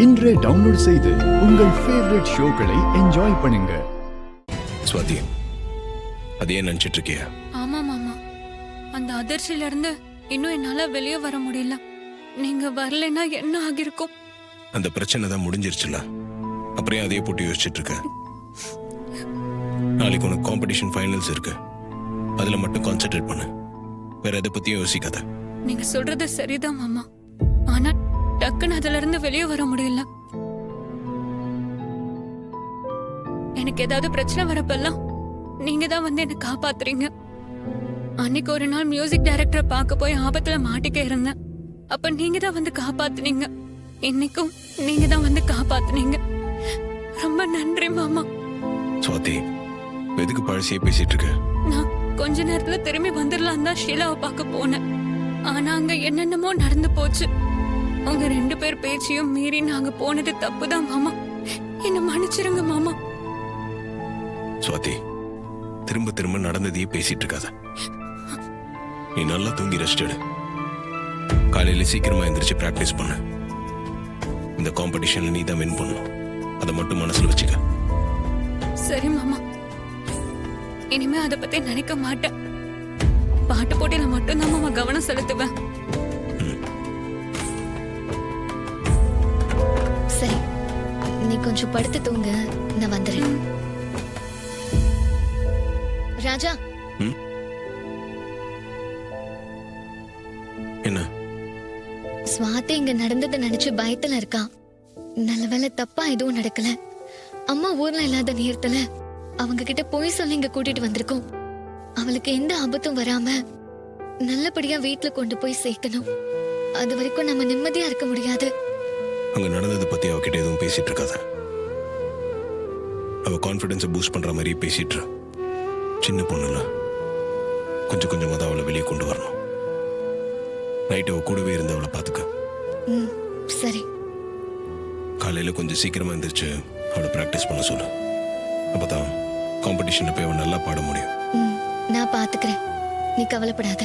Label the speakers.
Speaker 1: இன்றே டவுன்லோட் செய்து உங்கள் ஃபேவரட் ஷோக்களை என்ஜாய் பண்ணுங்க.
Speaker 2: ஸ்வாதி, அதே நினைச்சிட்டு இருக்கியா?
Speaker 3: ஆமா மாமா, அந்த அதிர்ச்சியில இருந்து இன்னும் என்னால வெளியே வர முடியல. நீங்க வரலைன்னா என்ன ஆகிருக்கும்?
Speaker 2: அந்த பிரச்சனை தான் முடிஞ்சிருச்சுல, அப்புறம் அதே போட்டு யோசிச்சுட்டு இருக்க. நாளைக்கு உனக்கு காம்படிஷன் ஃபைனல்ஸ் இருக்கு, அதுல மட்டும் கான்சென்ட்ரேட் பண்ணு, வேற எதை பத்தியும் யோசிக்காத.
Speaker 3: நீங்க சொல்றது சரிதான் மாமா, ஆனா டக்குன்னு அதுல இருந்து வெளியே வர முடியல. எனக்கு ஏதாவது பிரச்சனை வரப்பெல்லாம் நீங்க தான் வந்து என்ன காப்பாத்துறீங்க. அன்னைக்கு ஒரு நாள் மியூசிக் டைரக்டரை பார்க்க போய் ஆபத்துல மாட்டிக்க இருந்தேன், அப்ப நீங்க தான் வந்து காப்பாத்துனீங்க. இன்னைக்கும் நீங்க தான் வந்து காப்பாத்துனீங்க. ரொம்ப நன்றி மாமா.
Speaker 2: ஸ்வாதி, எதுக்கு பழசியே பேசிட்டு இருக்க?
Speaker 3: நான் கொஞ்ச நேரத்துல திரும்பி வந்துடலாம் தான் ஷீலாவை பார்க்க போனேன், ஆனா அங்க என்னென்னமோ நடந்து போச்சு. உங்க 2 பேர் பேச்சையும் மீறி நாங்க போனது தப்புதான் மாமா, என்ன மன்னிச்சிருங்க மாமா.
Speaker 2: ஸ்வாதி, திரும்ப திரும்ப நடந்ததையே பேசிட்டு இருக்காத. நீ நல்லா தூங்கி ரெஸ்ட் எடு, காலையில சீக்கிரமா எந்திரிச்சு பிராக்டிஸ் பண்ணு. இந்த காம்படிஷன்ல நீ தான் வின் பண்ணணும், அதை மட்டும் மனசுல வச்சுக்க.
Speaker 3: சரி மாமா, இனிமே அதை பத்தி நினைக்க மாட்டேன். பாட்டு போட்டியில மட்டும் தான் மாமா கவனம் செலுத்துவேன்.
Speaker 4: சரி, நீ கொஞ்சம் படுத்து தூங்க, நான் வந்துடுறேன். ராஜா,
Speaker 2: என்ன?
Speaker 4: ஸ்வாதி இங்க நடந்ததை நினைச்சு பயத்துல இருக்கா. நல்லவேளை தப்பா எதுவும் நடக்கல. அம்மா ஊர்ல இல்லாத நேரத்துல அவங்க கிட்ட போய் சொல்லி இங்க கூட்டிட்டு வந்திருக்கோம். அவளுக்கு எந்த ஆபத்தும் வராம நல்லபடியா வீட்டுல கொண்டு போய் சேர்க்கணும். அது வரைக்கும் நம்ம நிம்மதியா இருக்க முடியாது.
Speaker 2: அங்க நடந்ததை பத்தி அவகிட்ட எதுவும் பேசிட்டு இருக்காத. அவ கான்ஃபிடன்ஸை பூஸ்ட் பண்ற மாதிரி பேசிட்டு. சின்ன பொண்ணுல கொஞ்சம் கொஞ்சமா தான் அவளை வெளியே கொண்டு வரணும். நைட் அவ கூடவே இருந்து அவளை பாத்துக்க.
Speaker 4: சரி.
Speaker 2: காலையில கொஞ்சம் சீக்கிரமா எந்திரிச்சு அவளை பிராக்டிஸ் பண்ண சொல்லு, அப்பதான் காம்படிஷன்ல போய் அவன் நல்லா பாட முடியும்.
Speaker 4: நான் பாத்துக்கிறேன், நீ கவலைப்படாத.